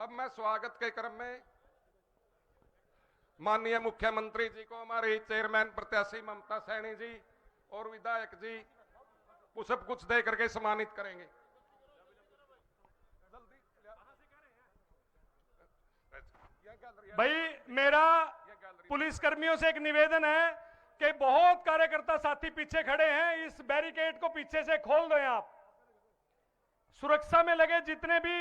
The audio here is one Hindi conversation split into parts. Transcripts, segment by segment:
अब मैं स्वागत के क्रम में माननीय मुख्यमंत्री जी को हमारी चेयरमैन प्रत्याशी ममता सैनी जी और विधायक जी को सब कुछ दे करके सम्मानित करेंगे। भाई मेरा पुलिस कर्मियों से एक निवेदन है कि बहुत कार्यकर्ता साथी पीछे खड़े हैं, इस बैरिकेड को पीछे से खोल दें आप। सुरक्षा में लगे जितने भी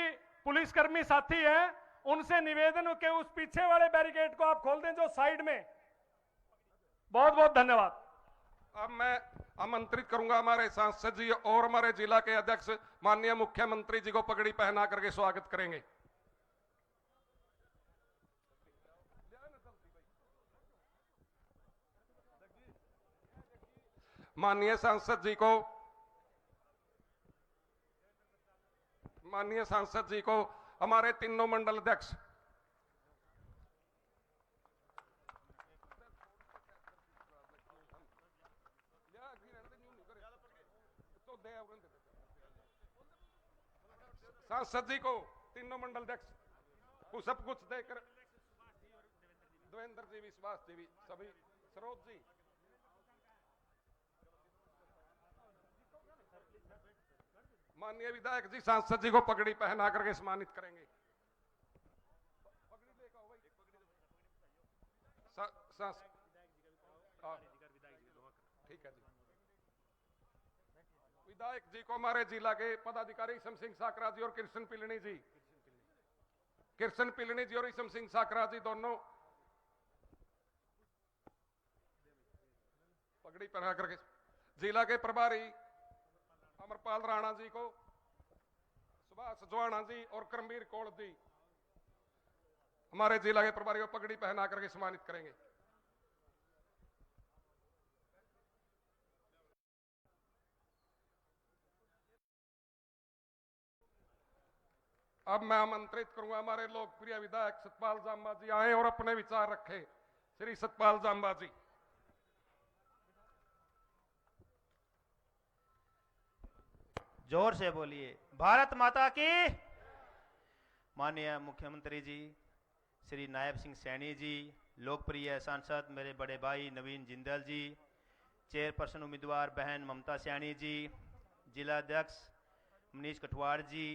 पुलिसकर्मी साथी हैं उनसे निवेदन के उस पीछे वाले बैरिकेड को आप खोल दें जो साइड में। बहुत बहुत धन्यवाद। अब मैं आमंत्रित करूंगा हमारे सांसद जी और हमारे जिला के अध्यक्ष माननीय मुख्यमंत्री जी को पगड़ी पहना करके स्वागत करेंगे। माननीय सांसद जी को हमारे तीनों मंडल अध्यक्ष सांसद जी को तीनों मंडल अध्यक्ष को सब कुछ देकर देवेंद्र जी, विश्वास जी भी सभी, सरोज जी, माननीय विधायक जी सांसद जी को पगड़ी पहना करके सम्मानित करेंगे। ठीक है जी। विधायक जी को हमारे जिला के पदाधिकारी ईसम सिंह साकरा जी और कृष्ण पिलनी जी और ईसम सिंह साकरा जी दोनों पगड़ी पहना करके, जिला के प्रभारी अमरपाल राणा जी को, सुभाष जोआना जी और करमवीर कौल जी हमारे जिला के प्रभारी को पगड़ी पहना करके सम्मानित करेंगे। अब मैं आमंत्रित करूंगा हमारे लोकप्रिय विधायक सतपाल जांबा जी आए और अपने विचार रखें। श्री सतपाल जांबा जी। जोर से बोलिए, भारत माता की। माननीय मुख्यमंत्री जी श्री नायब सिंह सैनी जी, लोकप्रिय सांसद मेरे बड़े भाई नवीन जिंदल जी, चेयरपर्सन उम्मीदवार बहन ममता सैनी जी, जिला अध्यक्ष मनीष कठवाड़ जी,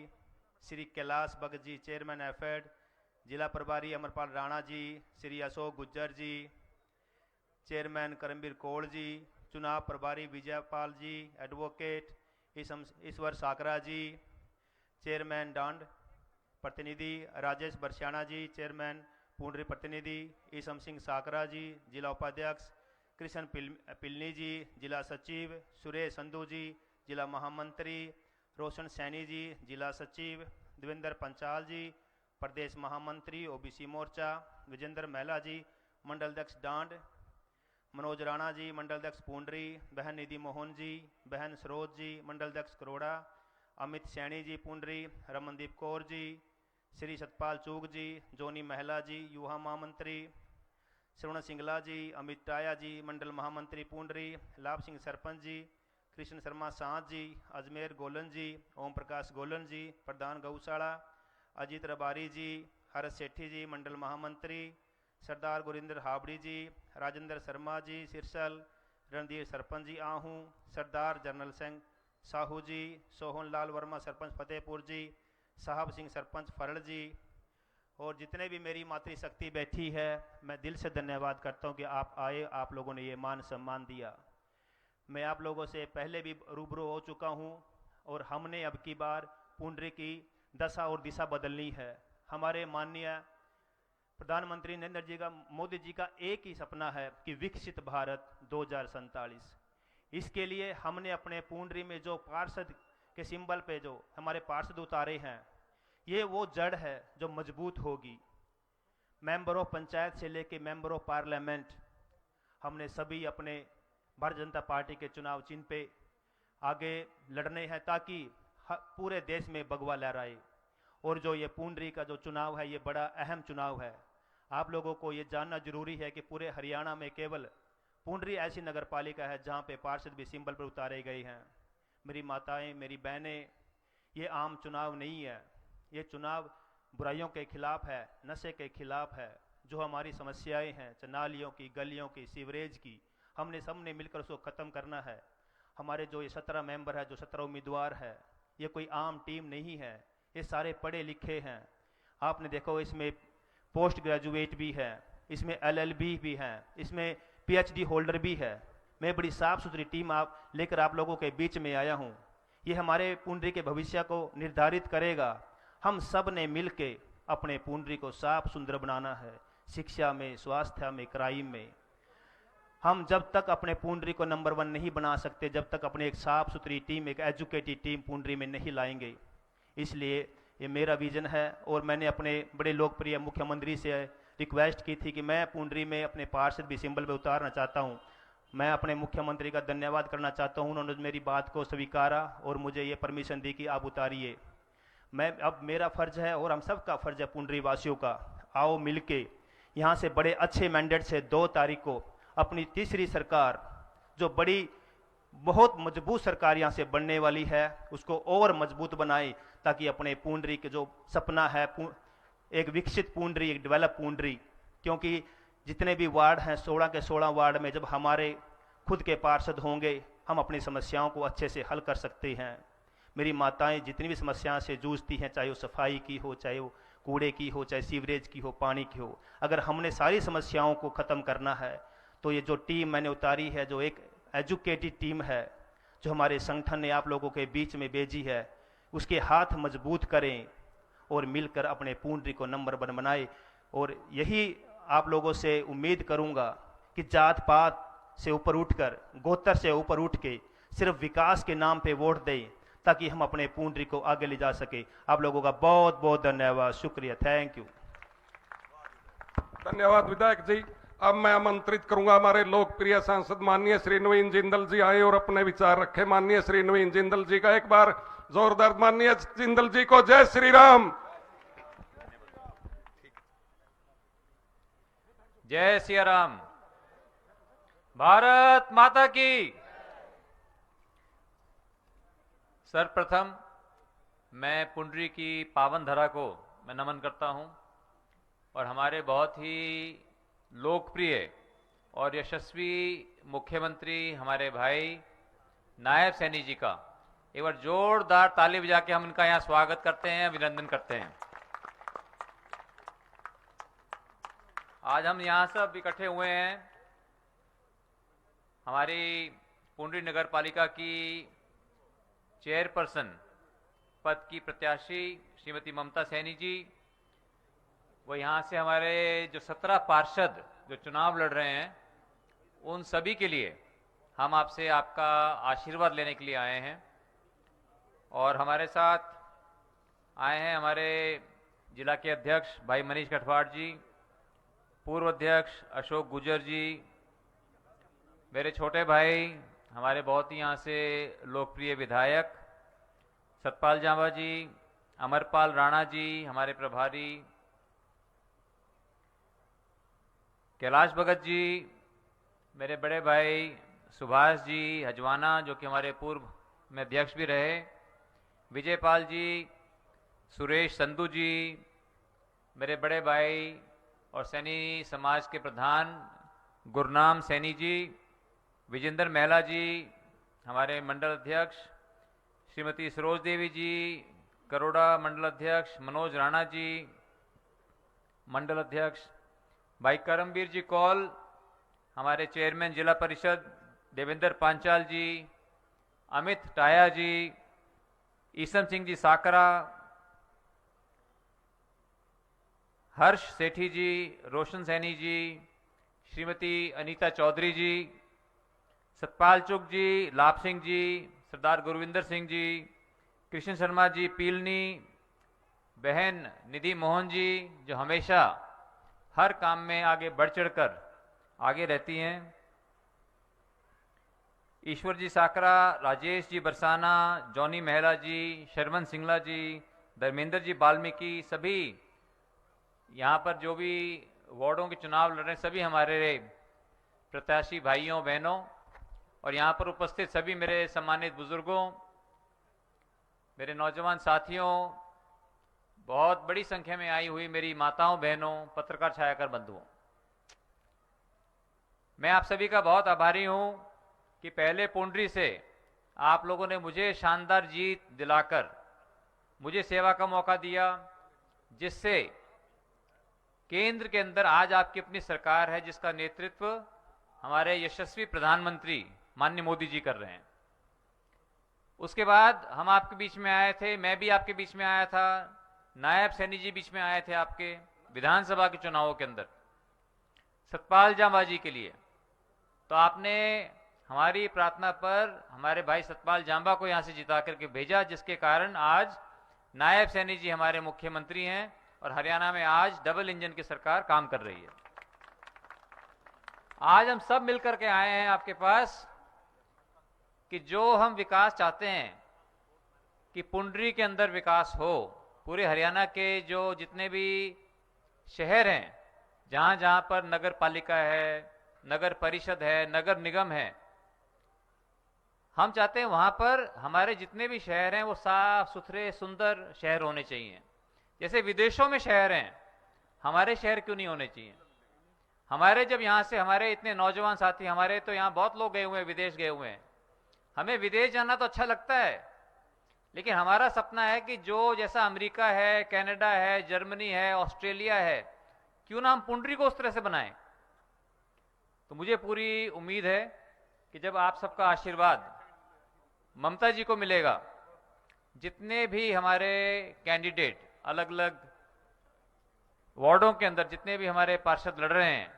श्री कैलाश भगत जी चेयरमैन एफेड, जिला प्रभारी अमरपाल राणा जी, श्री अशोक गुज्जर जी, चेयरमैन करमवीर कौल जी, चुनाव प्रभारी विजयपाल जी, एडवोकेट ईश्वर साकरा जी, चेयरमैन डांड प्रतिनिधि राजेश बरसियाना जी, चेयरमैन पूंडरी प्रतिनिधि ईसम सिंह साकरा जी, जिला उपाध्यक्ष कृष्ण पिलनी जी, जिला सचिव सुरेश संधू जी, जिला महामंत्री रोशन सैनी जी, जिला सचिव देवेंद्र पंचाल जी, प्रदेश महामंत्री ओबीसी मोर्चा विजेंद्र महिला जी, मंडल अध्यक्ष डांड मनोज राणा जी, मंडल अध्यक्ष पूंडरी, बहन निधि मोहन जी, बहन सरोज जी, मंडल अध्यक्ष करोड़ा, अमित सैनी जी पूंडरी, रमनदीप कौर जी, श्री सतपाल चूग जी, जोनी महिला जी, युवा महामंत्री श्रवण सिंगला जी, अमित टाया जी, मंडल महामंत्री पूंडरी, लाभ सिंह सरपंच जी, कृष्ण शर्मा सांत जी, अजमेर गोलन जी, ओम प्रकाश गोलन जी, प्रधान गौशाला अजीत रबारी जी, हरस सेठी जी, मंडल महामंत्री सरदार गुरिंदर हाबड़ी जी, राजेंद्र शर्मा जी सिरसल, रणधीर सरपंच जी आहू, सरदार जनरल सिंह साहू जी, सोहन लाल वर्मा सरपंच फतेहपुर जी, साहब सिंह सरपंच फरड़ जी, और जितने भी मेरी मातृशक्ति बैठी है, मैं दिल से धन्यवाद करता हूं कि आप आए, आप लोगों ने ये मान सम्मान दिया। मैं आप लोगों से पहले भी रूबरू हो चुका हूं और हमने अब की बार पुंडरी की दशा और दिशा बदलनी है। हमारे माननीय प्रधानमंत्री नरेंद्र जी का, मोदी जी का एक ही सपना है कि विकसित भारत 2047। इसके लिए हमने अपने पुंडरी में जो पार्षद के सिंबल पे जो हमारे पार्षद उतारे हैं, ये वो जड़ है जो मजबूत होगी। मेंबर ऑफ पंचायत से लेके मेंबर ऑफ पार्लियामेंट हमने सभी अपने भारतीय जनता पार्टी के चुनाव चिन्ह पे आगे लड़ने हैं ताकि पूरे देश में भगवा लहराए। और जो ये पुंडरी का जो चुनाव है, ये बड़ा अहम चुनाव है। आप लोगों को ये जानना जरूरी है कि पूरे हरियाणा में केवल पुंडरी ऐसी नगर पालिका है जहाँ पे पार्षद भी सिंबल पर उतारे गए हैं। मेरी माताएं, मेरी बहनें, ये आम चुनाव नहीं है, ये चुनाव बुराइयों के खिलाफ है, नशे के खिलाफ है। जो हमारी समस्याएं हैं, चाहे नालियों की, गलियों की, सीवरेज की, हमने सबने मिलकर उसको ख़त्म करना है। हमारे जो ये 17 मेंबर है, जो 17 उम्मीदवार है, ये कोई आम टीम नहीं है, ये सारे पढ़े लिखे हैं। आपने देखो इसमें पोस्ट ग्रेजुएट भी है, इसमें LLB भी हैं, इसमें PhD होल्डर भी है। मैं बड़ी साफ़ सुथरी टीम लेकर आप लोगों के बीच में आया हूँ। ये हमारे पुंडरी के भविष्य को निर्धारित करेगा। हम सब ने मिल के अपने पुंडरी को साफ सुंदर बनाना है, शिक्षा में, स्वास्थ्य में, क्राइम में। हम जब तक अपने पुंडरी को नंबर 1 नहीं बना सकते, जब तक अपने एक साफ सुथरी टीम, एक एजुकेटेड टीम पुंडरी में नहीं लाएंगे। इसलिए ये मेरा विजन है। और मैंने अपने बड़े लोकप्रिय मुख्यमंत्री से रिक्वेस्ट की थी कि मैं पुंडरी में अपने पार्षद भी सिंबल पे उतारना चाहता हूँ। मैं अपने मुख्यमंत्री का धन्यवाद करना चाहता हूँ, उन्होंने मेरी बात को स्वीकारा और मुझे ये परमिशन दी कि आप उतारिए। मैं अब मेरा फ़र्ज़ है और हम सब का फ़र्ज़ है पुंडरी वासियों का, आओ मिलके यहाँ से बड़े अच्छे मैंडेट से 2 तारीख को अपनी तीसरी सरकार, जो बड़ी बहुत मजबूत सरकार यहाँ से बनने वाली है, उसको और मजबूत बनाए, ताकि अपने पुंडरी के जो सपना है, एक विकसित पुंडरी, एक डेवलप पुंडरी। क्योंकि जितने भी वार्ड हैं, 16 के 16 वार्ड में जब हमारे खुद के पार्षद होंगे, हम अपनी समस्याओं को अच्छे से हल कर सकते हैं। मेरी माताएं जितनी भी समस्याओं से जूझती हैं, चाहे वो सफाई की हो, चाहे वो कूड़े की हो, चाहे सीवरेज की हो, पानी की हो, अगर हमने सारी समस्याओं को ख़त्म करना है तो ये जो टीम मैंने उतारी है, जो एक एजुकेटेड टीम है, जो हमारे संगठन ने आप लोगों के बीच में भेजी है, उसके हाथ मजबूत करें और मिलकर अपने पुंडरी को नंबर 1 बनाए। और यही आप लोगों से उम्मीद करूंगा कि जात पात से ऊपर उठकर, गोत्र से ऊपर उठ के सिर्फ विकास के नाम पे वोट दें, ताकि हम अपने पुंडरी को आगे ले जा सके। आप लोगों का बहुत बहुत धन्यवाद, शुक्रिया, थैंक यू। धन्यवाद विधायक जी। अब मैं आमंत्रित करूंगा हमारे लोकप्रिय सांसद माननीय श्री नवीन जिंदल जी आए और अपने विचार रखे। माननीय श्री नवीन जिंदल जी का एक बार जोरदार, माननीय जिंदल जी को जय श्री राम। जय सिया राम। भारत माता की। सर्वप्रथम मैं पुंडरी की पावन धरा को मैं नमन करता हूं और हमारे बहुत ही लोकप्रिय और यशस्वी मुख्यमंत्री हमारे भाई नायब सैनी जी का एक बार जोरदार ताली बजा के हम इनका यहाँ स्वागत करते हैं, अभिनंदन करते हैं। आज हम यहाँ सब इकट्ठे हुए हैं हमारी पुंडरी नगर पालिका की चेयरपर्सन पद की प्रत्याशी श्रीमती ममता सैनी जी, वो यहाँ से हमारे जो 17 पार्षद जो चुनाव लड़ रहे हैं, उन सभी के लिए हम आपसे आपका आशीर्वाद लेने के लिए आए हैं। और हमारे साथ आए हैं हमारे जिला के अध्यक्ष भाई मनीष कठवाड़ जी, पूर्व अध्यक्ष अशोक गुजर जी, मेरे छोटे भाई हमारे बहुत ही यहाँ से लोकप्रिय विधायक सतपाल जांबा जी, अमरपाल राणा जी, हमारे प्रभारी कैलाश भगत जी, मेरे बड़े भाई सुभाष जी हजवाना जो कि हमारे पूर्व में अध्यक्ष भी रहे, विजयपाल जी, सुरेश संधू जी, मेरे बड़े भाई और सैनी समाज के प्रधान गुरनाम सैनी जी, विजेंद्र महिला जी, हमारे मंडल अध्यक्ष श्रीमती सरोज देवी जी, करोड़ा मंडल अध्यक्ष मनोज राणा जी, मंडल अध्यक्ष भाई करमवीर जी कौल, हमारे चेयरमैन जिला परिषद देवेंद्र पांचाल जी, अमित टाया जी, ईसम सिंह जी साकरा, हर्ष सेठी जी, रोशन सैनी जी, श्रीमती अनीता चौधरी जी, सतपाल चुग जी, लाभ सिंह जी, सरदार गुरविंदर सिंह जी, कृष्ण शर्मा जी पीलनी, बहन निधि मोहन जी जो हमेशा हर काम में आगे बढ़ चढ़कर आगे रहती हैं, ईश्वर जी साकरा, राजेश जी बरसाना, जॉनी मेहला जी, शर्मन सिंगला जी, धर्मेंद्र जी वाल्मीकि, सभी यहाँ पर जो भी वार्डों के चुनाव लड़ रहे हैं, सभी हमारे प्रत्याशी भाइयों बहनों और यहाँ पर उपस्थित सभी मेरे सम्मानित बुजुर्गों, मेरे नौजवान साथियों, बहुत बड़ी संख्या में आई हुई मेरी माताओं, बहनों, पत्रकार छायाकर बंधुओं, मैं आप सभी का बहुत आभारी हूं कि पहले पुंडरी से आप लोगों ने मुझे शानदार जीत दिलाकर मुझे सेवा का मौका दिया, जिससे केंद्र के अंदर आज आपकी अपनी सरकार है, जिसका नेतृत्व हमारे यशस्वी प्रधानमंत्री माननीय मोदी जी कर रहे हैं। उसके बाद हम आपके बीच में आए थे, मैं भी आपके बीच में आया था, नायब सैनी जी बीच में आए थे आपके विधानसभा के चुनावों के अंदर सतपाल जांबा जी के लिए। तो आपने हमारी प्रार्थना पर हमारे भाई सतपाल जांबा को यहां से जिता करके भेजा, जिसके कारण आज नायब सैनी जी हमारे मुख्यमंत्री हैं और हरियाणा में आज डबल इंजन की सरकार काम कर रही है। आज हम सब मिलकर के आए हैं आपके पास कि जो हम विकास चाहते हैं कि पुंडरी के अंदर विकास हो, पूरे हरियाणा के जो जितने भी शहर हैं, जहां जहां पर नगर पालिका है, नगर परिषद है, नगर निगम है, हम चाहते हैं वहां पर हमारे जितने भी शहर हैं वो साफ सुथरे सुंदर शहर होने चाहिए। जैसे विदेशों में शहर हैं, हमारे शहर क्यों नहीं होने चाहिए? हमारे जब यहां से हमारे इतने नौजवान साथी, हमारे तो यहां बहुत लोग गए हुए हैं, विदेश गए हुए हैं, हमें विदेश जाना तो अच्छा लगता है, लेकिन हमारा सपना है कि जो जैसा अमेरिका है, कनाडा है, जर्मनी है, ऑस्ट्रेलिया है, क्यों ना हम पुंडरी को उस तरह से बनाएं। तो मुझे पूरी उम्मीद है कि जब आप सबका आशीर्वाद ममता जी को मिलेगा, जितने भी हमारे कैंडिडेट अलग अलग वार्डों के अंदर जितने भी हमारे पार्षद लड़ रहे हैं,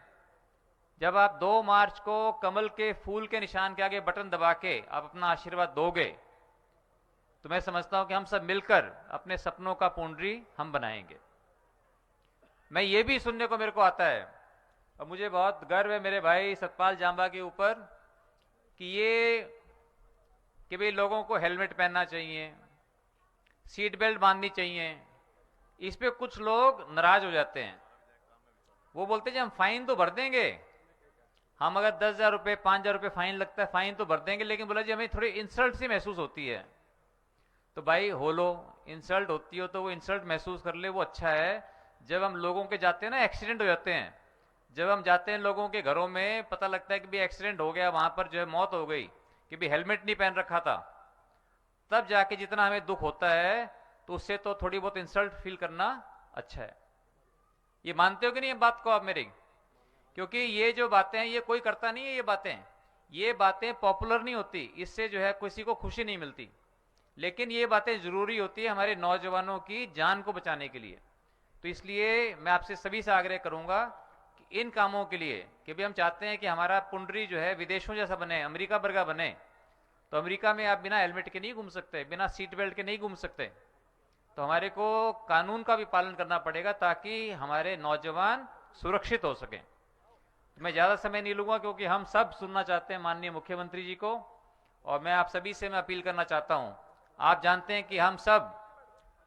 जब आप 2 मार्च को कमल के फूल के निशान के आगे बटन दबा के आप अपना आशीर्वाद दोगे, तो मैं समझता हूं कि हम सब मिलकर अपने सपनों का पुंडरी हम बनाएंगे। मैं ये भी सुनने को मेरे को आता है और मुझे बहुत गर्व है मेरे भाई सतपाल जांबा के ऊपर कि भाई लोगों को हेलमेट पहनना चाहिए, सीट बेल्ट बांधनी चाहिए। इस पे कुछ लोग नाराज हो जाते हैं, वो बोलते हैं जी हम फाइन तो भर देंगे, हम अगर 10,000 रुपये 5,000 रुपये फाइन लगता है फाइन तो भर देंगे, लेकिन बोला जी हमें थोड़ी इंसल्ट सी महसूस होती है। तो भाई हो लो, इंसल्ट होती हो तो वो इंसल्ट महसूस कर ले, वो अच्छा है। जब हम लोगों के जाते हैं ना, एक्सीडेंट हो जाते हैं, जब हम जाते हैं लोगों के घरों में, पता लगता है कि भाई एक्सीडेंट हो गया, वहां पर जो है मौत हो गई कि भाई हेलमेट नहीं पहन रखा था, तब जाके जितना हमें दुख होता है, तो उससे तो थोड़ी बहुत इंसल्ट फील करना अच्छा है। ये मानते हो कि नहीं ये बात को आप मेरी? क्योंकि ये जो बातें हैं ये कोई करता नहीं है, ये बातें पॉपुलर नहीं होती, इससे जो है किसी को खुशी नहीं मिलती, लेकिन ये बातें जरूरी होती है हमारे नौजवानों की जान को बचाने के लिए। तो इसलिए मैं आपसे सभी से आग्रह करूंगा कि इन कामों के लिए कि भी हम चाहते हैं कि हमारा पुंडरी जो है विदेशों जैसा बने, अमेरिका वर्गा बने। तो अमेरिका में आप बिना हेलमेट के नहीं घूम सकते, बिना सीट बेल्ट के नहीं घूम सकते, तो हमारे को कानून का भी पालन करना पड़ेगा ताकि हमारे नौजवान सुरक्षित हो सकें। मैं ज्यादा समय नहीं लूंगा क्योंकि हम सब सुनना चाहते हैं माननीय मुख्यमंत्री जी को, और मैं आप सभी से मैं अपील करना चाहता हूं। आप जानते हैं कि हम सब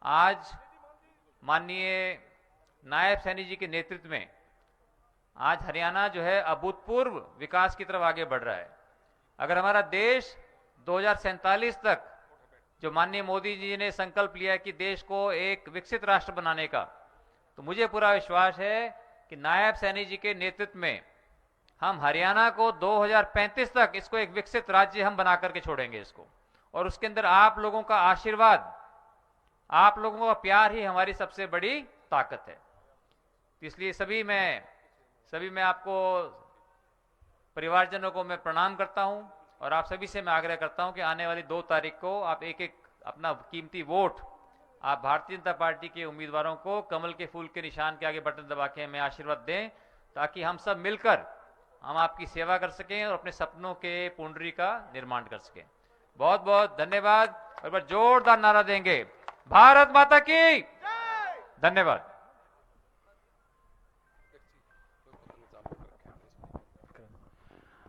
आज माननीय नायब सैनी जी के नेतृत्व में आज हरियाणा जो है अभूतपूर्व विकास की तरफ आगे बढ़ रहा है। अगर हमारा देश 2047 तक जो माननीय मोदी जी ने संकल्प लिया है कि देश को एक विकसित राष्ट्र बनाने का, तो मुझे पूरा विश्वास है कि नायब सैनी जी के नेतृत्व में हम हरियाणा को 2035 तक इसको एक विकसित राज्य हम बना करके छोड़ेंगे इसको, और उसके अंदर आप लोगों का आशीर्वाद, आप लोगों का प्यार ही हमारी सबसे बड़ी ताकत है। इसलिए सभी मैं आपको परिवारजनों को मैं प्रणाम करता हूं, और आप सभी से मैं आग्रह करता हूं कि आने वाली 2 तारीख को आप एक एक अपना कीमती वोट आप भारतीय जनता पार्टी के उम्मीदवारों को कमल के फूल के निशान के आगे बटन दबा के हमें आशीर्वाद दें, ताकि हम सब मिलकर हम आपकी सेवा कर सकें और अपने सपनों के पुंडरी का निर्माण कर सकें। बहुत बहुत धन्यवाद। और एक बार जोरदार नारा देंगे, भारत माता की धन्यवाद।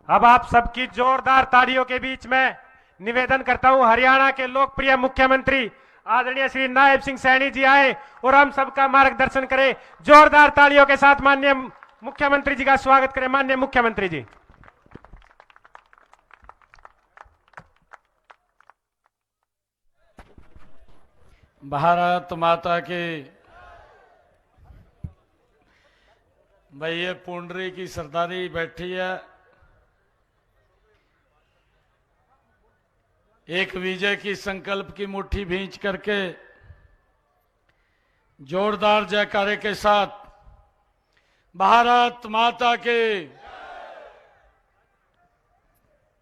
अब आप सबकी जोरदार तालियों के बीच में निवेदन करता हूं, हरियाणा के लोकप्रिय मुख्यमंत्री आदरणीय श्री नायब सिंह सैनी जी आए और हम सबका मार्गदर्शन करें। जोरदार तालियों के साथ माननीय मुख्यमंत्री जी का स्वागत करें। माननीय मुख्यमंत्री जी। भारत माता की भाई ये पुंडरी की सरदारी बैठी है, एक विजय की संकल्प की मुट्ठी भींच करके जोरदार जयकारे के साथ भारत माता के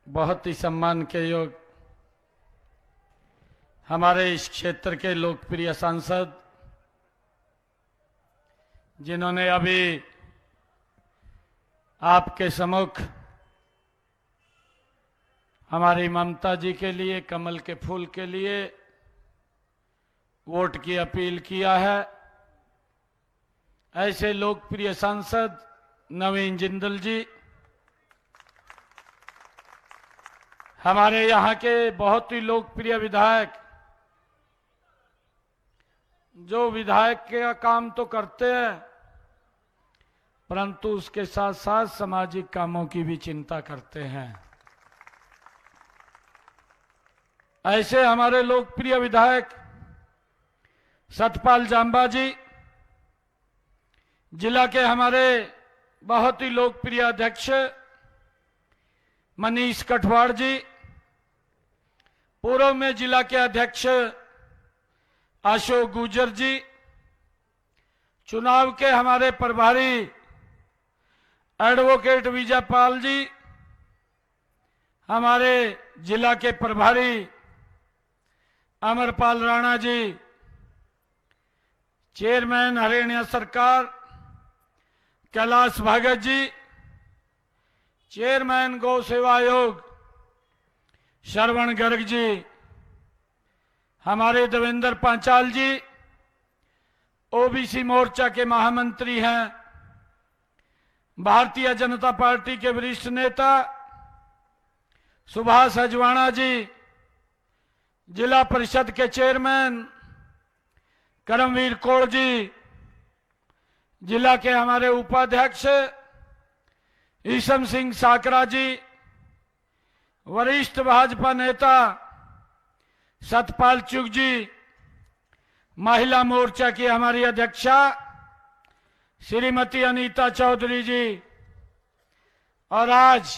बहुत ही सम्मान के योग हमारे इस क्षेत्र के लोकप्रिय सांसद जिन्होंने अभी आपके सम्मुख हमारी ममता जी के लिए कमल के फूल के लिए वोट की अपील किया है, ऐसे लोकप्रिय सांसद नवीन जिंदल जी हमारे यहाँ के बहुत ही लोकप्रिय विधायक, जो विधायक का काम तो करते हैं परंतु उसके साथ साथ सामाजिक कामों की भी चिंता करते हैं। ऐसे हमारे लोकप्रिय विधायक सतपाल जांबा जी, जिला के हमारे बहुत ही लोकप्रिय अध्यक्ष मनीष कठवाड़ जी, पूर्व में जिला के अध्यक्ष अशोक गुजर जी, चुनाव के हमारे प्रभारी एडवोकेट विजयपाल जी, हमारे जिला के प्रभारी अमरपाल राणा जी, चेयरमैन हरियाणा सरकार कैलाश भगत जी, चेयरमैन गौ सेवा आयोग श्रवण गर्ग जी, हमारे देवेंद्र पांचाल जी ओबीसी मोर्चा के महामंत्री हैं, भारतीय जनता पार्टी के वरिष्ठ नेता सुभाष हजवाना जी, जिला परिषद के चेयरमैन करमवीर कौर जी, जिला के हमारे उपाध्यक्ष ईशम सिंह साकरा जी, वरिष्ठ भाजपा नेता सतपाल चुग जी, महिला मोर्चा की हमारी अध्यक्षा श्रीमती अनीता चौधरी जी, और आज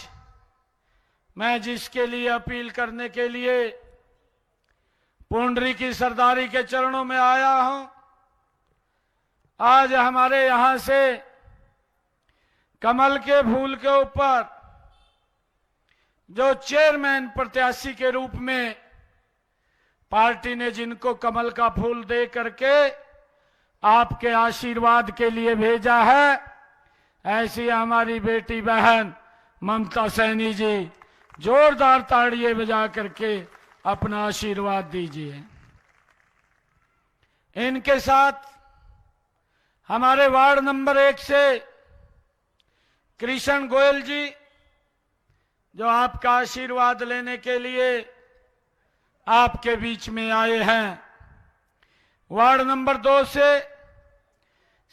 मैं जिसके लिए अपील करने के लिए पुंडरी की सरदारी के चरणों में आया हूं, आज हमारे यहां से कमल के फूल के ऊपर जो चेयरमैन प्रत्याशी के रूप में पार्टी ने जिनको कमल का फूल दे करके आपके आशीर्वाद के लिए भेजा है, ऐसी हमारी बेटी बहन ममता सैनी जी, जोरदार ताड़ियां बजा करके अपना आशीर्वाद दीजिए। इनके साथ हमारे वार्ड नंबर 1 से कृष्ण गोयल जी, जो आपका आशीर्वाद लेने के लिए आपके बीच में आए हैं। वार्ड नंबर 2 से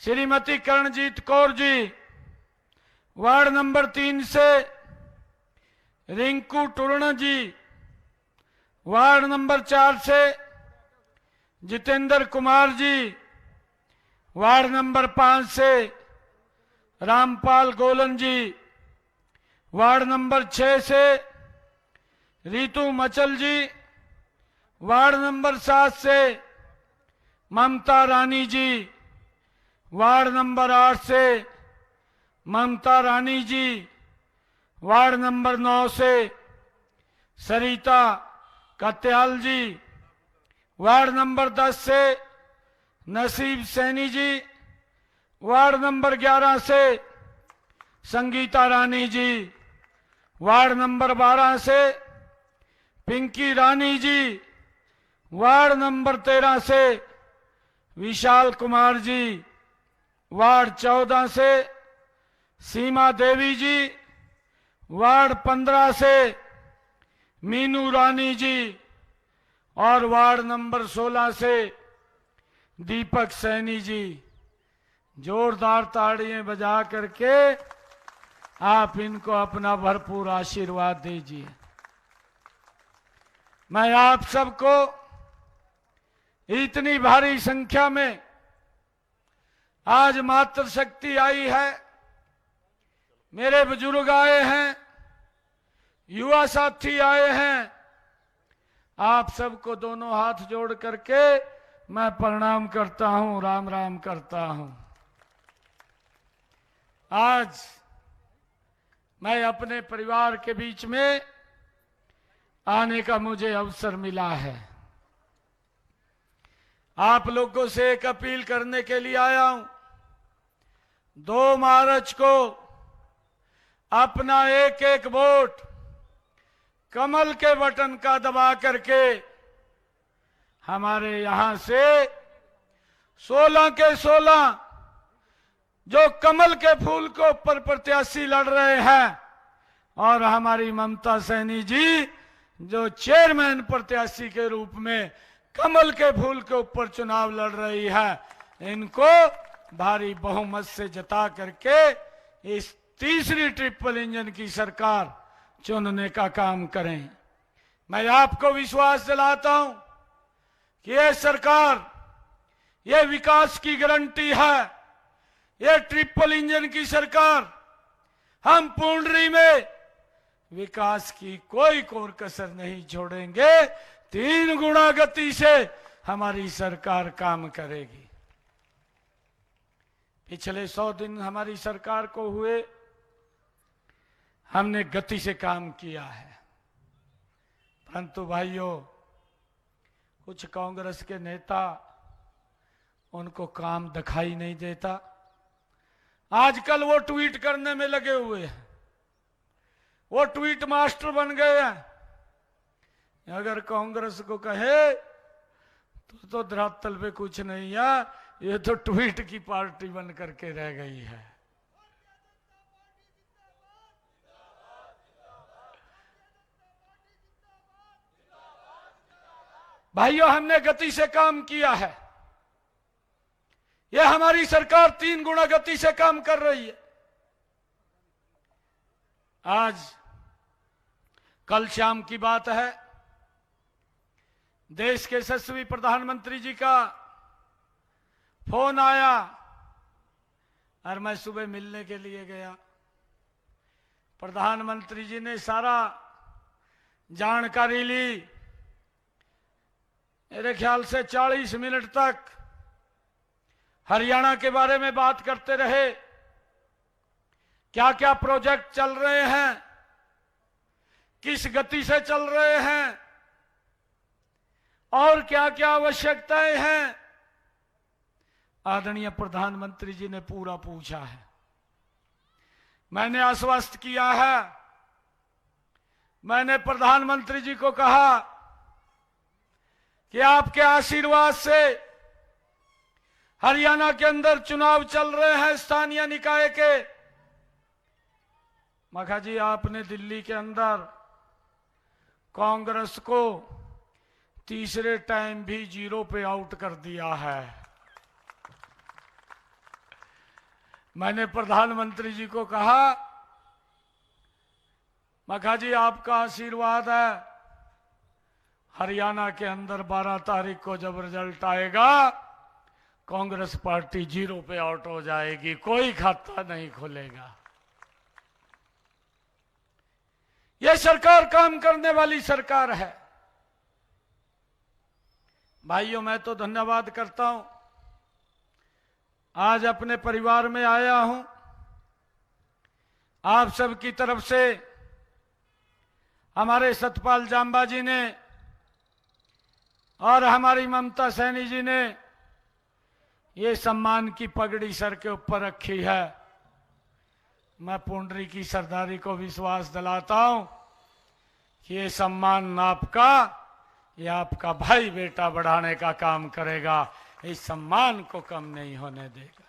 श्रीमती करणजीत कौर जी, वार्ड नंबर 3 से रिंकू टुरण जी, वार्ड नंबर 4 से जितेंद्र कुमार जी, वार्ड नंबर 5 से रामपाल गोलन जी, वार्ड नंबर 6 से रितु मचल जी, वार्ड नंबर 7 से ममता रानी जी, वार्ड नंबर 8 से ममता रानी जी, वार्ड नंबर 9 से सरिता कत्याल जी, वार्ड नंबर 10 से नसीब सैनी जी, वार्ड नंबर 11 से संगीता रानी जी, वार्ड नंबर 12 से पिंकी रानी जी, वार्ड नंबर 13 से विशाल कुमार जी, वार्ड 14 से सीमा देवी जी, वार्ड 15 से मीनू रानी जी, और वार्ड नंबर 16 से दीपक सैनी जी। जोरदार ताड़ियां बजा करके आप इनको अपना भरपूर आशीर्वाद दीजिए। मैं आप सबको इतनी भारी संख्या में आज मातृशक्ति आई है, मेरे बुजुर्ग आए हैं, युवा साथी आए हैं, आप सबको दोनों हाथ जोड़ करके मैं प्रणाम करता हूं, राम राम करता हूं। आज मैं अपने परिवार के बीच में आने का मुझे अवसर मिला है। आप लोगों से एक अपील करने के लिए आया हूं। 2 मार्च को अपना एक एक वोट कमल के बटन का दबा करके हमारे यहां से 16 के 16 जो कमल के फूल को ऊपर प्रत्याशी लड़ रहे हैं और हमारी ममता सैनी जी जो चेयरमैन प्रत्याशी के रूप में कमल के फूल के ऊपर चुनाव लड़ रही है, इनको भारी बहुमत से जता करके इस तीसरी ट्रिपल इंजन की सरकार चुनने का काम करें। मैं आपको विश्वास दिलाता हूं कि यह सरकार, यह विकास की गारंटी है, यह ट्रिपल इंजन की सरकार। हम पुंडरी में विकास की कोई कोर कसर नहीं छोड़ेंगे। 3 गुना गति से हमारी सरकार काम करेगी। पिछले 100 दिन हमारी सरकार को हुए, हमने गति से काम किया है। परंतु भाइयों, कुछ कांग्रेस के नेता, उनको काम दिखाई नहीं देता। आजकल वो ट्वीट करने में लगे हुए हैं, वो ट्वीट मास्टर बन गए हैं। अगर कांग्रेस को कहे तो धरातल पे कुछ नहीं है, ये तो ट्वीट की पार्टी बन करके रह गई है। भाइयों, हमने गति से काम किया है। यह हमारी सरकार 3 गुना गति से काम कर रही है। आज कल शाम की बात है, देश के यशस्वी प्रधानमंत्री जी का फोन आया और मैं सुबह मिलने के लिए गया। प्रधानमंत्री जी ने सारा जानकारी ली। मेरे ख्याल से 40 मिनट तक हरियाणा के बारे में बात करते रहे। क्या क्या प्रोजेक्ट चल रहे हैं, किस गति से चल रहे हैं और क्या क्या आवश्यकताएं हैं, आदरणीय प्रधानमंत्री जी ने पूरा पूछा है। मैंने आश्वस्त किया है, मैंने प्रधानमंत्री जी को कहा कि आपके आशीर्वाद से हरियाणा के अंदर चुनाव चल रहे हैं स्थानीय निकाय के। मखा जी, आपने दिल्ली के अंदर कांग्रेस को तीसरे टाइम भी 0 पे आउट कर दिया है। मैंने प्रधानमंत्री जी को कहा, मखा जी आपका आशीर्वाद है, हरियाणा के अंदर 12 तारीख को जब रिजल्ट आएगा कांग्रेस पार्टी 0 पे आउट हो जाएगी, कोई खाता नहीं खुलेगा। यह सरकार काम करने वाली सरकार है। भाइयों, मैं तो धन्यवाद करता हूं, आज अपने परिवार में आया हूं। आप सबकी तरफ से हमारे सतपाल जांबा जी ने और हमारी ममता सैनी जी ने ये सम्मान की पगड़ी सर के ऊपर रखी है। मैं पुंडरी की सरदारी को विश्वास दिलाता हूं कि ये सम्मान आपका, ये आपका भाई बेटा बढ़ाने का काम करेगा, इस सम्मान को कम नहीं होने देगा।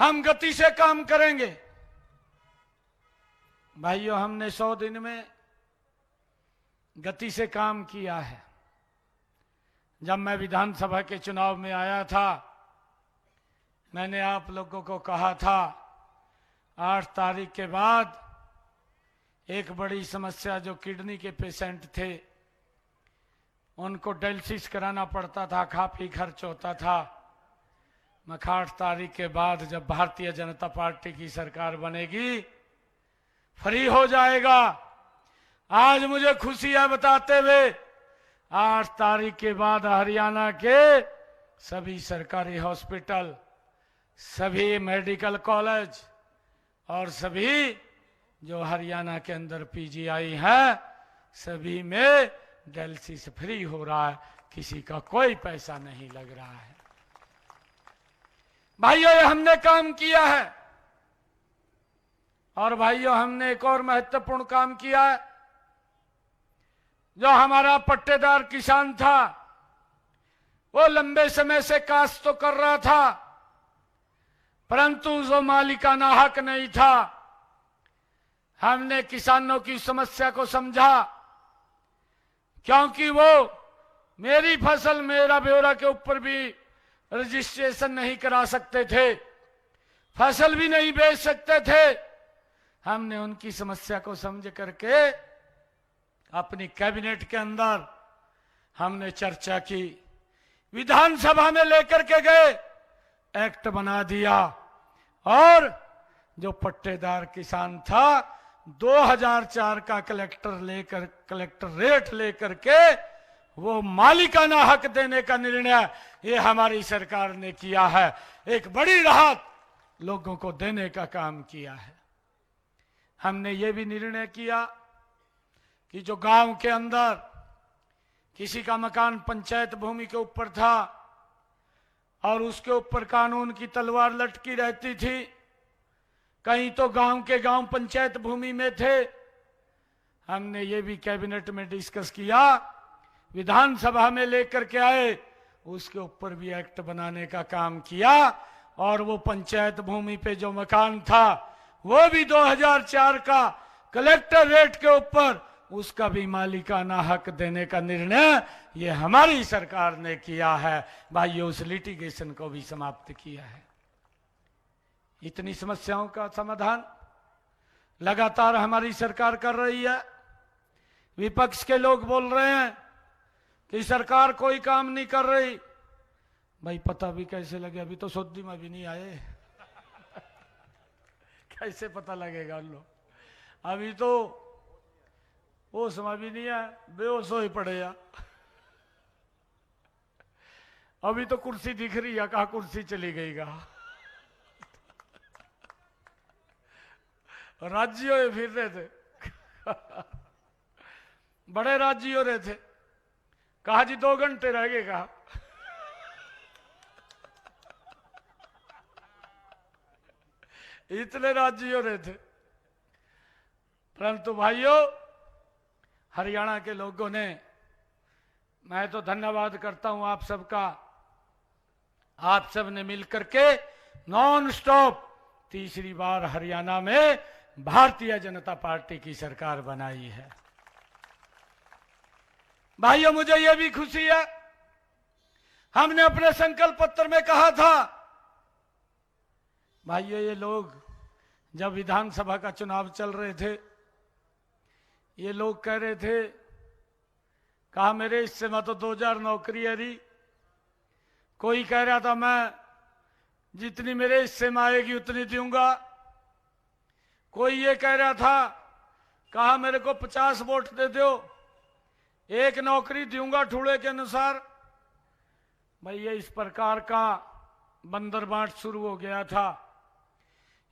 हम गति से काम करेंगे। भाइयों, हमने 100 दिन में गति से काम किया है। जब मैं विधानसभा के चुनाव में आया था, मैंने आप लोगों को कहा था 8 तारीख के बाद एक बड़ी समस्या, जो किडनी के पेशेंट थे उनको डायलिसिस कराना पड़ता था, काफी खर्च होता था, 8 तारीख के बाद जब भारतीय जनता पार्टी की सरकार बनेगी फ्री हो जाएगा। आज मुझे खुशी है बताते हुए 8 तारीख के बाद हरियाणा के सभी सरकारी हॉस्पिटल, सभी मेडिकल कॉलेज और सभी जो हरियाणा के अंदर पीजीआई है सभी में डायलिसिस फ्री हो रहा है, किसी का कोई पैसा नहीं लग रहा है। भाइयों ये हमने काम किया है। और भाइयों हमने एक और महत्वपूर्ण काम किया है। जो हमारा पट्टेदार किसान था वो लंबे समय से काश्त तो कर रहा था, परंतु जो मालिकाना हक नहीं था। हमने किसानों की समस्या को समझा, क्योंकि वो मेरी फसल मेरा ब्यौरा के ऊपर भी रजिस्ट्रेशन नहीं करा सकते थे, फसल भी नहीं बेच सकते थे। हमने उनकी समस्या को समझ करके अपनी कैबिनेट के अंदर हमने चर्चा की, विधानसभा में लेकर के गए, एक्ट बना दिया और जो पट्टेदार किसान था 2004 का कलेक्टर रेट लेकर के वो मालिकाना हक देने का निर्णय ये हमारी सरकार ने किया है। एक बड़ी राहत लोगों को देने का काम किया है। हमने ये भी निर्णय किया कि जो गांव के अंदर किसी का मकान पंचायत भूमि के ऊपर था और उसके ऊपर कानून की तलवार लटकी रहती थी, कहीं तो गांव के गांव पंचायत भूमि में थे, हमने ये भी कैबिनेट में डिस्कस किया, विधानसभा में लेकर के आए, उसके ऊपर भी एक्ट बनाने का काम किया और वो पंचायत भूमि पे जो मकान था वो भी 2004 का कलेक्टर रेट के ऊपर उसका भी मालिकाना हक देने का निर्णय ये हमारी सरकार ने किया है। भाइयों उस लिटिगेशन को भी समाप्त किया है। इतनी समस्याओं का समाधान लगातार हमारी सरकार कर रही है। विपक्ष के लोग बोल रहे हैं कि सरकार कोई काम नहीं कर रही। भाई पता भी कैसे लगे, अभी तो सौदी में भी नहीं आए कैसे पता लगेगा उन लोग, अभी तो वो समय भी नहीं है, बेहोश हो ही पड़े यार। अभी तो कुर्सी दिख रही है, कहा कुर्सी चली गई कहा राज्य हो फिर रहे थे बड़े राज्य हो रहे थे, कहा जी 2 घंटे रह गए कहा इतने राज्य हो रहे थे। परंतु भाइयों हरियाणा के लोगों ने, मैं तो धन्यवाद करता हूं आप सबका, आप सब ने मिलकर के नॉन स्टॉप तीसरी बार हरियाणा में भारतीय जनता पार्टी की सरकार बनाई है। भाइयों मुझे यह भी खुशी है, हमने अपने संकल्प पत्र में कहा था, भाइयों ये लोग जब विधानसभा का चुनाव चल रहे थे ये लोग कह रहे थे, कहा मेरे हिस्से में तो 2000 नौकरी है रही, कोई कह रहा था मैं जितनी मेरे हिस्से में आएगी उतनी दूंगा, कोई ये कह रहा था, कहा मेरे को 50 वोट दे दो, 1 नौकरी दूंगा ठूड़े के अनुसार। भैया इस प्रकार का बंदर बांट शुरू हो गया था।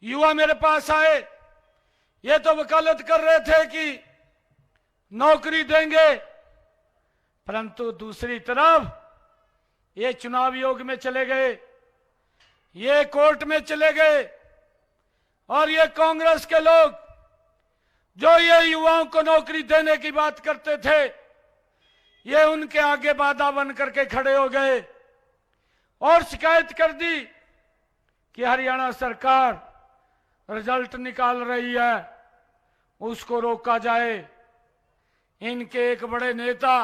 युवा मेरे पास आए, ये तो वकालत कर रहे थे कि नौकरी देंगे, परंतु दूसरी तरफ ये चुनाव योग में चले गए, ये कोर्ट में चले गए और ये कांग्रेस के लोग जो ये युवाओं को नौकरी देने की बात करते थे ये उनके आगे बाधा बन करके खड़े हो गए और शिकायत कर दी कि हरियाणा सरकार रिजल्ट निकाल रही है, उसको रोका जाए। इनके एक बड़े नेता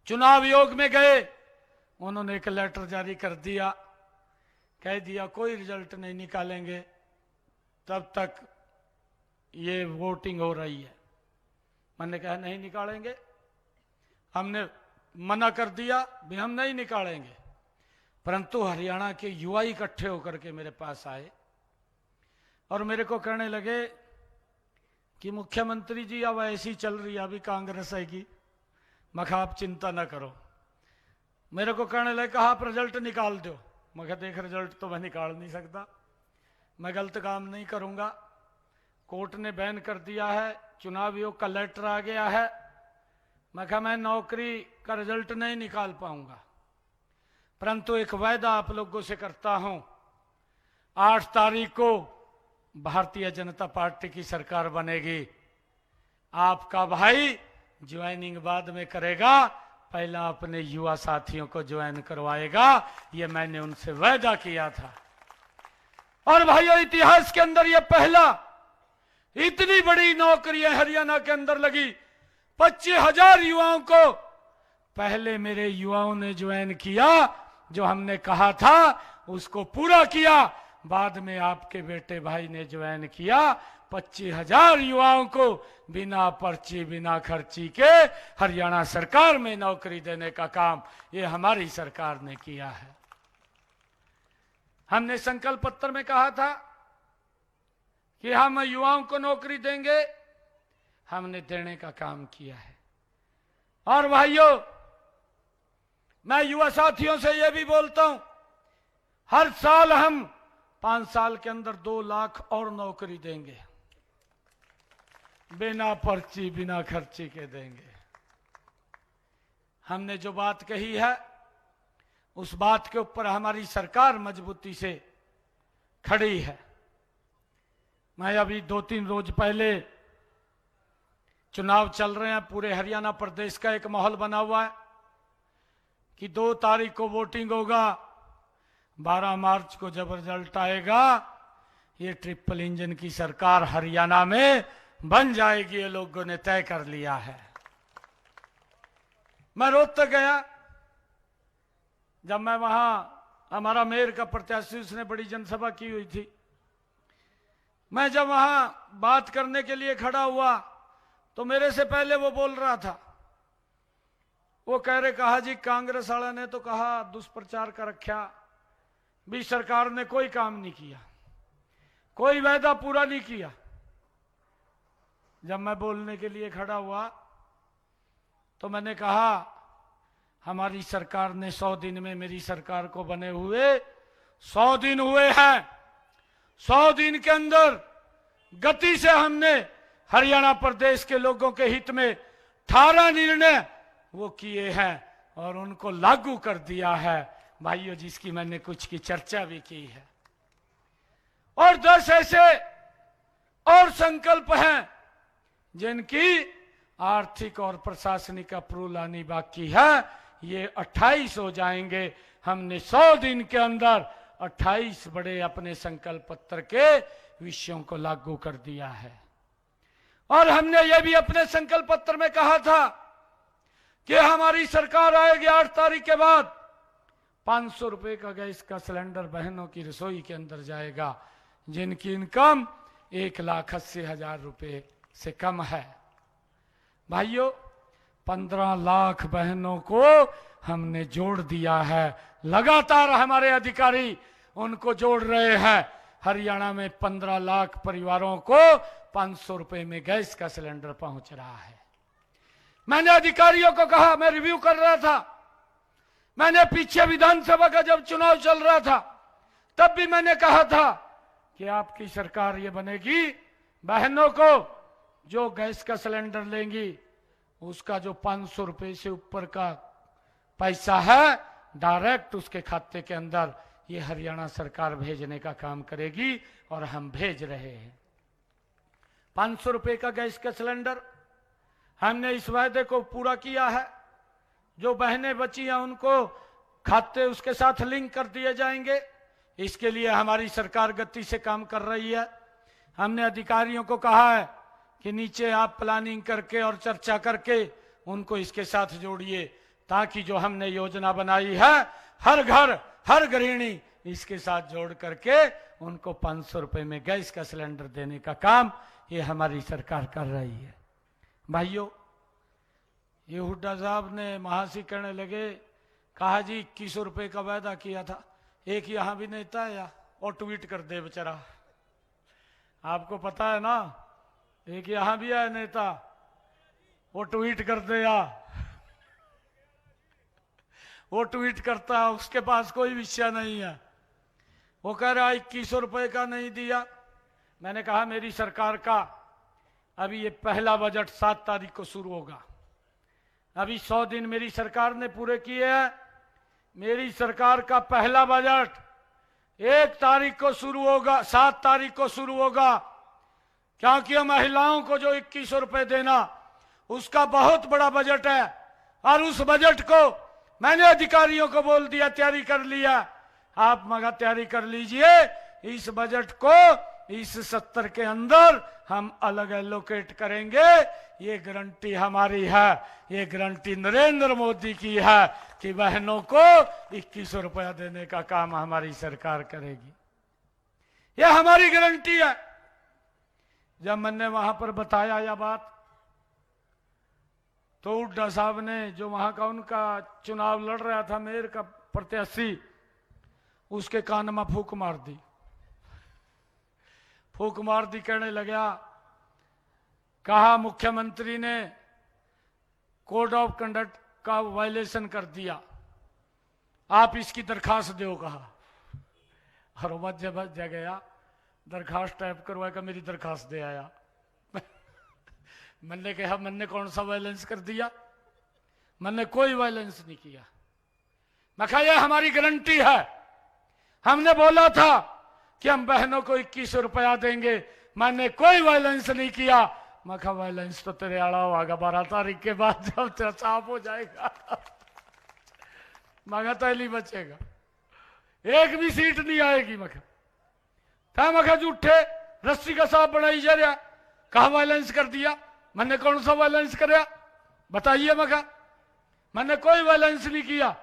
चुनाव योग में गए, उन्होंने एक लेटर जारी कर दिया, कह दिया कोई रिजल्ट नहीं निकालेंगे तब तक ये वोटिंग हो रही है। मैंने कहा नहीं निकालेंगे, हमने मना कर दिया भी हम नहीं निकालेंगे। परंतु हरियाणा के युवा इकट्ठे होकर के मेरे पास आए और मेरे को कहने लगे कि मुख्यमंत्री जी अब ऐसी चल रही है, अभी कांग्रेस आएगी। मैं कहा आप चिंता ना करो। मेरे को कहने लगे कहा आप रिजल्ट निकाल दो। मैं कहा देख रिजल्ट तो मैं निकाल नहीं सकता, मैं गलत काम नहीं करूंगा। कोर्ट ने बैन कर दिया है, चुनाव आयोग का लेटर आ गया है। मैं कहा मैं नौकरी का रिजल्ट नहीं निकाल पाऊंगा, परंतु एक वायदा आप लोगों से करता हूं, 8 तारीख को भारतीय जनता पार्टी की सरकार बनेगी। आपका भाई ज्वाइनिंग बाद में करेगा, पहला अपने युवा साथियों को ज्वाइन करवाएगा। ये मैंने उनसे वायदा किया था। और भाइयों इतिहास के अंदर यह पहला इतनी बड़ी नौकरियां हरियाणा के अंदर लगी। 25,000 युवाओं को पहले मेरे युवाओं ने ज्वाइन किया, जो हमने कहा था उसको पूरा किया। बाद में आपके बेटे भाई ने ज्वाइन किया। 25,000 युवाओं को बिना पर्ची बिना खर्ची के हरियाणा सरकार में नौकरी देने का काम ये हमारी सरकार ने किया है। हमने संकल्प पत्र में कहा था कि हम युवाओं को नौकरी देंगे, हमने देने का काम किया है। और भाइयों मैं युवा साथियों से यह भी बोलता हूं, हर साल हम 5 साल के अंदर 2 लाख और नौकरी देंगे, बिना पर्ची बिना खर्ची के देंगे। हमने जो बात कही है उस बात के ऊपर हमारी सरकार मजबूती से खड़ी है। मैं अभी 2-3 रोज पहले, चुनाव चल रहे हैं, पूरे हरियाणा प्रदेश का एक माहौल बना हुआ है कि 2 तारीख को वोटिंग होगा, 12 मार्च को जब रिजल्ट आएगा ये ट्रिपल इंजन की सरकार हरियाणा में बन जाएगी, ये लोगों ने तय कर लिया है। मैं रोहतक गया, जब मैं वहां, हमारा मेयर का प्रत्याशी उसने बड़ी जनसभा की हुई थी, मैं जब वहां बात करने के लिए खड़ा हुआ तो मेरे से पहले वो बोल रहा था, वो कह रहे कहा जी कांग्रेस वाला ने तो कहा दुष्प्रचार कर रखा भी, सरकार ने कोई काम नहीं किया, कोई वायदा पूरा नहीं किया। जब मैं बोलने के लिए खड़ा हुआ तो मैंने कहा हमारी सरकार ने 100 दिन में, मेरी सरकार को बने हुए 100 दिन हुए हैं। 100 दिन के अंदर गति से हमने हरियाणा प्रदेश के लोगों के हित में 18 निर्णय वो किए हैं और उनको लागू कर दिया है भाइयों, जिसकी मैंने कुछ की चर्चा भी की है। और 10 ऐसे और संकल्प हैं जिनकी आर्थिक और प्रशासनिक अप्रूवल आनी बाकी है, ये 28 हो जाएंगे। हमने 100 दिन के अंदर 28 बड़े अपने संकल्प पत्र के विषयों को लागू कर दिया है। और हमने ये भी अपने संकल्प पत्र में कहा था कि हमारी सरकार आएगी 8 तारीख के बाद 500 रुपए का गैस का सिलेंडर बहनों की रसोई के अंदर जाएगा, जिनकी इनकम 1,80,000 रुपए से कम है। भाइयों 15 लाख बहनों को हमने जोड़ दिया है, लगातार हमारे अधिकारी उनको जोड़ रहे हैं। हरियाणा में 15 लाख परिवारों को 500 रुपए में गैस का सिलेंडर पहुंच रहा है। मैंने अधिकारियों को कहा, मैं रिव्यू कर रहा था, मैंने पीछे विधानसभा का जब चुनाव चल रहा था तब भी मैंने कहा था कि आपकी सरकार ये बनेगी, बहनों को जो गैस का सिलेंडर लेंगी उसका जो 500 रुपए से ऊपर का पैसा है डायरेक्ट उसके खाते के अंदर ये हरियाणा सरकार भेजने का काम करेगी और हम भेज रहे हैं। 500 रुपए का गैस का सिलेंडर हमने इस वायदे को पूरा किया है। जो बहनें बची हैं उनको खाते उसके साथ लिंक कर दिए जाएंगे। इसके लिए हमारी सरकार गति से काम कर रही है। हमने अधिकारियों को कहा है कि नीचे आप प्लानिंग करके और चर्चा करके उनको इसके साथ जोड़िए, ताकि जो हमने योजना बनाई है हर घर हर गृहिणी इसके साथ जोड़ करके उनको 500 रुपए में गैस का सिलेंडर देने का काम ये हमारी सरकार कर रही है। भाइयों ये हुड्डा साहब ने महासी कहने लगे कहा जी 2100 रुपए का वायदा किया था। एक यहां भी नेता है और ट्वीट कर दे बेचारा, आपको पता है ना, एक यहां भी है नेता, वो ट्वीट कर दे वो ट्वीट करता है, उसके पास कोई विषय नहीं है। वो कह रहा 2100 रुपए का नहीं दिया। मैंने कहा मेरी सरकार का अभी ये पहला बजट 7 तारीख को शुरू होगा, अभी 100 दिन मेरी सरकार ने पूरे किए हैं। मेरी सरकार का पहला बजट 1 तारीख को शुरू होगा, 7 तारीख को शुरू होगा, क्योंकि महिलाओं को जो 2100 रुपए देना उसका बहुत बड़ा बजट है। और उस बजट को मैंने अधिकारियों को बोल दिया, तैयारी कर लिया, आप मगर तैयारी कर लीजिए। इस बजट को इस 70 के अंदर हम अलग एलोकेट करेंगे, ये गारंटी हमारी है, ये गारंटी नरेंद्र मोदी की है कि बहनों को 2100 रुपया देने का काम हमारी सरकार करेगी, ये हमारी गारंटी है। जब मैंने वहां पर बताया यह बात, तो हुड्डा साहब ने, जो वहां का उनका चुनाव लड़ रहा था मेयर का प्रत्याशी, उसके कान में फूंक मार दी, कहने लगा, कहा मुख्यमंत्री ने कोड ऑफ कंडक्ट का वायलेशन कर दिया, आप इसकी दरखास्त दो। कहा और वह गया, दरखास्त टाइप करवा कर मेरी दरखास्त दे आया। मैंने कहा मैंने कौन सा वायलेंस कर दिया? मैंने कोई वायलेंस नहीं किया। मैं कहा यह हमारी गारंटी है, हमने बोला था कि हम बहनों को 2100 रुपया देंगे, मैंने कोई वायलेंस नहीं किया। मैं कहा वायलेंस तो तेरे आड़ा होगा 12 तारीख के बाद, जब तेरा साफ हो जाएगा। मैं कहा नहीं बचेगा, एक भी सीट नहीं आएगी। मैं कहा झूठे रस्सी का सांप बनाई जा रहा, कहा वायलेंस कर दिया। मैंने कौन सा वायलेंस कराया बताइए? मैंने कोई वायलेंस नहीं किया,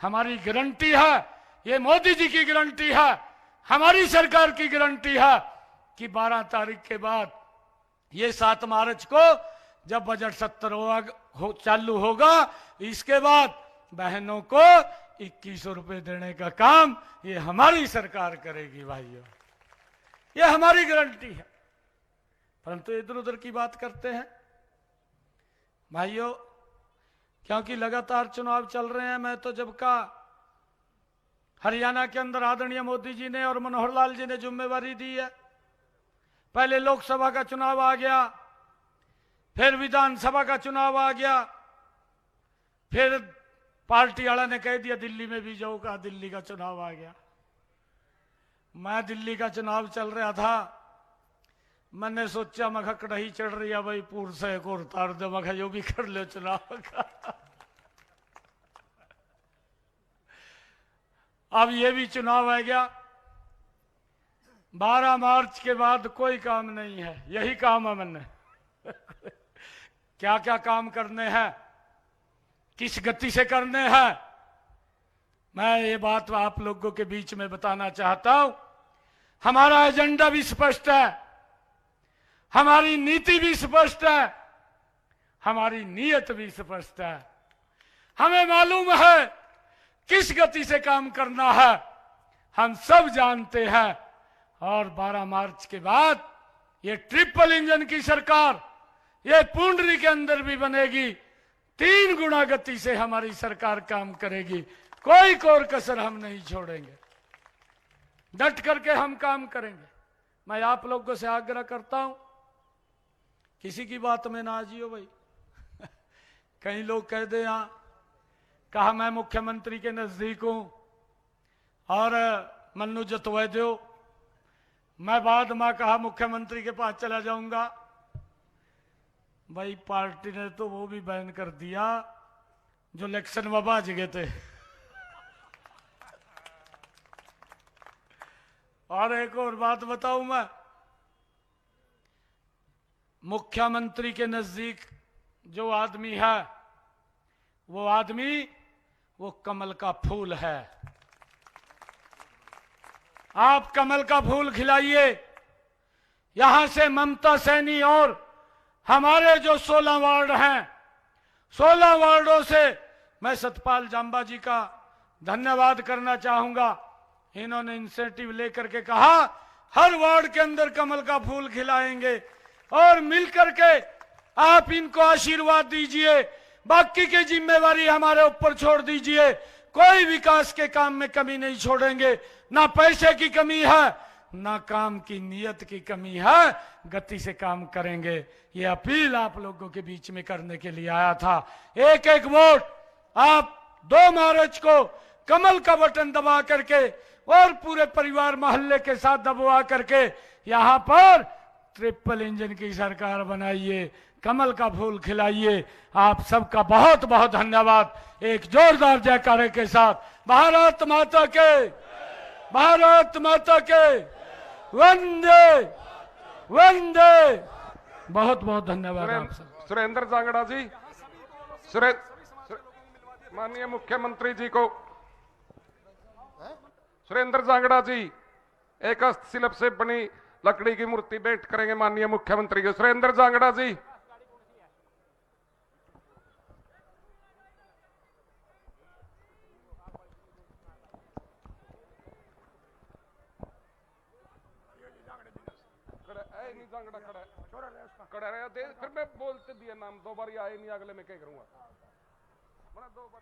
हमारी गारंटी है, ये मोदी जी की गारंटी है, हमारी सरकार की गारंटी है कि 12 तारीख के बाद, ये 7 मार्च को जब बजट 70 चालू होगा, इसके बाद बहनों को 2100 रुपए देने का काम ये हमारी सरकार करेगी। भाइयों, ये हमारी गारंटी है। परंतु इधर उधर की बात करते हैं भाइयों, क्योंकि लगातार चुनाव चल रहे हैं। मैं तो जब का हरियाणा के अंदर आदरणीय मोदी जी ने और मनोहर लाल जी ने जिम्मेवारी दी है, पहले लोकसभा का चुनाव आ गया, फिर विधानसभा का चुनाव आ गया, फिर पार्टी वाला ने कह दिया दिल्ली में भी जाओ, कहा दिल्ली का चुनाव आ गया। मैं दिल्ली का चुनाव चल रहा था, मैंने सोचा मैं कढ़ाई चढ़ रही है भाई, पूर्व से एक और उतार दो, मैं यो भी कर लो चुनाव का। अब ये भी चुनाव आ गया। 12 मार्च के बाद कोई काम नहीं है, यही काम है मैंने। क्या क्या काम करने हैं, किस गति से करने हैं, मैं ये बात आप लोगों के बीच में बताना चाहता हूं। हमारा एजेंडा भी स्पष्ट है, हमारी नीति भी स्पष्ट है, हमारी नीयत भी स्पष्ट है। हमें मालूम है किस गति से काम करना है, हम सब जानते हैं। और 12 मार्च के बाद ये ट्रिपल इंजन की सरकार, ये पुंडरी के अंदर भी बनेगी, 3 गुना गति से हमारी सरकार काम करेगी, कोई कोर कसर हम नहीं छोड़ेंगे, डट करके हम काम करेंगे। मैं आप लोगों से आग्रह करता हूं, किसी की बात में ना आजियो भाई। कई लोग कह दे यहां, कहा मैं मुख्यमंत्री के नजदीक हूं और मन्नू जतवा दो, मैं बाद में कहा मुख्यमंत्री के पास चला जाऊंगा। भाई पार्टी ने तो वो भी बैन कर दिया जो इलेक्शन में बाज गए थे। और एक और बात बताऊं मैं, मुख्यमंत्री के नजदीक जो आदमी है, वो आदमी वो कमल का फूल है। आप कमल का फूल खिलाइए। यहां से ममता सैनी और हमारे जो 16 वार्ड हैं, 16 वार्डों से मैं सतपाल जांबा जी का धन्यवाद करना चाहूंगा। इन्होंने इंसेंटिव लेकर के कहा हर वार्ड के अंदर कमल का फूल खिलाएंगे और मिलकर के आप इनको आशीर्वाद दीजिए, बाकी की जिम्मेवारी हमारे ऊपर छोड़ दीजिए। कोई विकास के काम में कमी नहीं छोड़ेंगे, ना पैसे की कमी है ना काम की नियत की कमी है, गति से काम करेंगे। ये अपील आप लोगों के बीच में करने के लिए आया था। एक एक वोट आप 2 मार्च को कमल का बटन दबा करके और पूरे परिवार मोहल्ले के साथ दबवा करके यहां पर ट्रिपल इंजन की सरकार बनाइए, कमल का फूल खिलाइए। आप सबका बहुत बहुत धन्यवाद। एक जोरदार जयकारे के साथ भारत माता के, भारत माता के वंदे वंदे। बहुत बहुत धन्यवाद आप सब। सुरेंद्र जांगड़ा जी, माननीय मुख्यमंत्री जी को, सुरेंद्र जांगड़ा जी एक हस्तशिल्प से बनी लकड़ी की मूर्ति भेंट करेंगे माननीय मुख्यमंत्री को। सुरेंद्र जांगड़ा जी। खड़ा रहा, फिर मैं बोलते दिया नाम 2 बार आए नहीं, अगले में क्या करूंगा। 2 बार